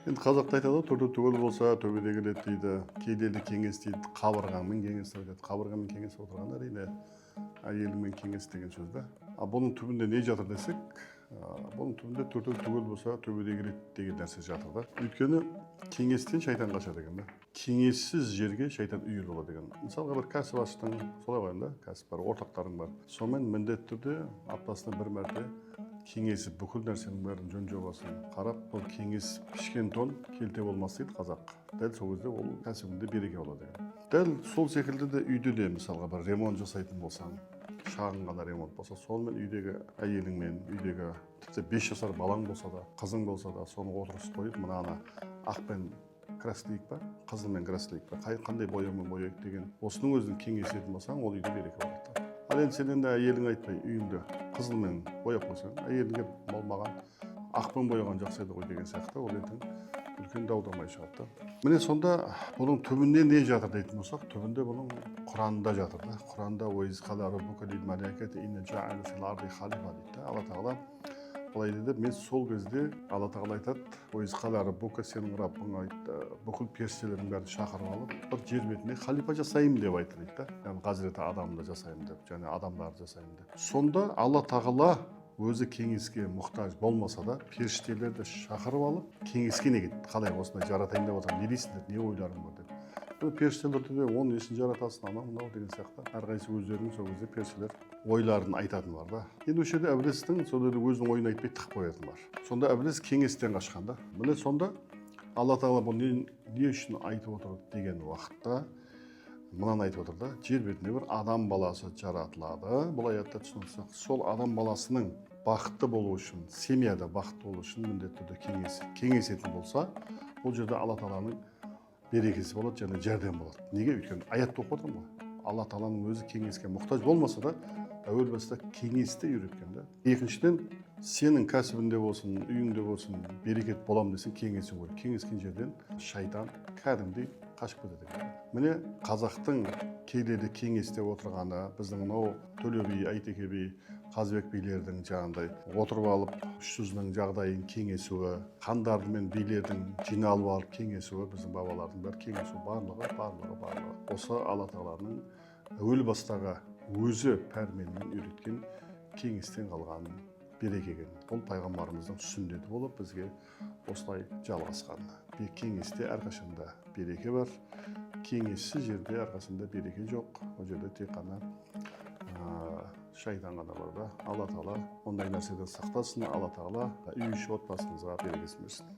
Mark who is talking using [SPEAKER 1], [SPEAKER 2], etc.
[SPEAKER 1] Енді қазақта айтады ғой, төрде түгел болса төбеде келеді дейді, кедейді кеңес дейді, қабырғамен кеңес дейді. Қабырғамен кеңес отырған әрине әйеліңмен кеңес деген сөз да. Бұның түбінде не жатыр десек, бұның түбінде төрде түгел болса төбеде келеді деген нәрсе жатыр да. Өйткені кеңестен шайтан қашады екен да. Кеңессіз жерге шайтан үйір болады екен. Мысалға бір кәсіп аштың, солай қойын да, кәсіп бар, ортақтарың бар. Сонымен міндетті түрде аптасына бір мәрте кеңесіп, бүкіл нәрсенің бәрін жөн жобасын қарап, бұл кеңес пішкен тон келте болмас дейді қазақ. Дәл сол кезде ол кәсібінде береке болады екен. Дәл сол секілді де үйде де мысалға бір ремонт жасайтын болсаң, шағын ғана ремонт болса, сонымен үйдегі әйеліңмен, үйдегі тіпті 5 жасар балаң болса да, қызың болса да, соны отырғызып қойып, мынаны ақпен краслейік па, қызылмен краслейік па, қандай бояумен бояйық деген осының өзін кеңесетін болсаң, ол үйде береке болады. Ал енді сен енді әйелің айтпай үйіңді қызылмен бояп қойсаң, әйеліңе болмаған ақпен бояған жақсы еді ғой деген сияқты, ол ертең үлкен дау-дамай шығады да. Міне сонда бұның түбінде не жатыр дейтін болсақ, түбінде бұның Құранда жатыр да. Құранда Алла Тағала былай деді, мен сол кезде Алла Тағала айтады, сенің Раббың айтты, бүкіл періштелердің бәрін шақырып алып, бір жер бетіне халифа жасаймын деп айтты дейді да. Яғни Хазіреті Адамды жасаймын деп, және адамдарды жасаймын деп. Сонда Алла Тағала өзі кеңеске мұқтаж болмаса да, періштелерді шақырып алып, кеңеске не кетті? Қалай осындай жаратайын деп отырмын, не дейсіңдер, не ойларың бар деп. Періштелерді де оны несін жаратасың, анау мынау деген сияқты. Әрқайсысы өздерінің сол кезде періштелер ойларын айтатын бар да. Енді осы жерде Әбілестің сол жерде өзінің ойын айтпай тығып қоятын бар. Сонда Әбілес кеңестен қашқан да. Міне сонда Алла Тағала бұны не үшін айтып отыр деген уақытта мынаны айтып отыр да. Жер бетінде бір адам баласы жаратылады. Бұл аятта түсінсек, сол адам баласының бақытты болу үшін, семьяда бақытты болу үшін міндетті түрде кеңесетін болса, бұл жерде Алла Тағаланың берекесі болады, және жәрдем болады. Неге? Өйткені аятты оқып отырмын ғой. Алла Тағаланың өзі кеңеске мұқтаж болмаса да, әуел баста кеңесті үйреткен да. Екіншіден, сенің кәсібінде болсын, үйіңде болсын, берекет болам десең, кеңесің ғой. Кеңескен жерден шайтан кәдімгідей қашып кетеді. Міне қазақтың кедейді кеңесте отырғаны, біздің мынау Төле би, Әйтеке би, Қазыбек билердің жаңағындай отырып алып, үш жүзінің жағдайын кеңесуі, хандардың мен билердің жиналып алып кеңесуі, біздің бабалардың бәрі кеңесу барлығы. Осы Алла Тағаланың әуел бастағы өзі пәрменімен үйреткен кеңестен қалған берекеген. Бұл пайғамбарымыздың сүннеті болып бізге осылай жалғасқан. Кеңесте әрқашанда береке бар, кеңессіз жерде әрқашанда береке жоқ. Ол жерде тек қана шайтан ғана бар да. Алла Тағала ондай нәрседен сақтасын. Алла Тағала үй іші отбасымызға берекесін берсін.